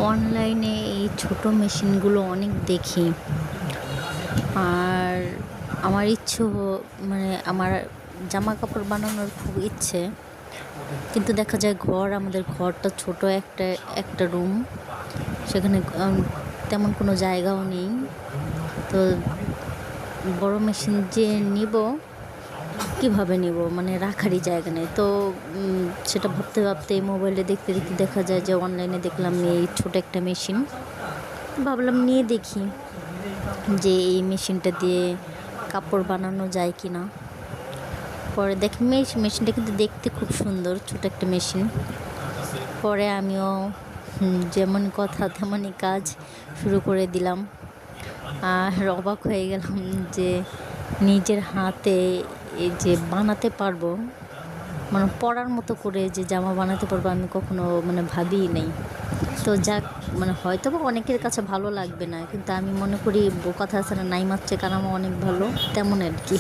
অনলাইনে এই ছোট মেশিনগুলো অনেক দেখি। আর আমার মানে আমার জামা কাপড় বানানোর খুব ইচ্ছে, কিন্তু দেখা যায় আমাদের ঘরটা ছোট, একটা একটা রুম, সেখানে তেমন কোনো জায়গাও নেই। তো বড় মেশিন যে নিব, কিভাবে নিব, মানে রাখারই জায়গা নেই। তো সেটা ভাবতে ভাবতে মোবাইলে দেখতে দেখতে দেখা যায় যে অনলাইনে দেখলাম এই ছোট একটা মেশিন। ভাবলাম নিয়ে দেখি যে এই মেশিনটা দিয়ে কাপড় বানানো যায় কি না। পরে দেখি মেশিনটা কিন্তু দেখতে খুব সুন্দর, ছোট একটা মেশিন। পরে আমিও যেমন কথা তেমনই কাজ শুরু করে দিলাম। আর অবাক হয়ে গেলাম যে নিজের হাতে এই যে বানাতে পারবো, মানে পরার মতো করে যে জামা বানাতে পারবো, আমি কখনো মানে ভাবিই নাই। তো যাক, মানে হয়তো বা অনেকের কাছে ভালো লাগবে না, কিন্তু আমি মনে করি কথা আছে না, নাই মারছে কানামা অনেক ভালো, তেমন আর কি।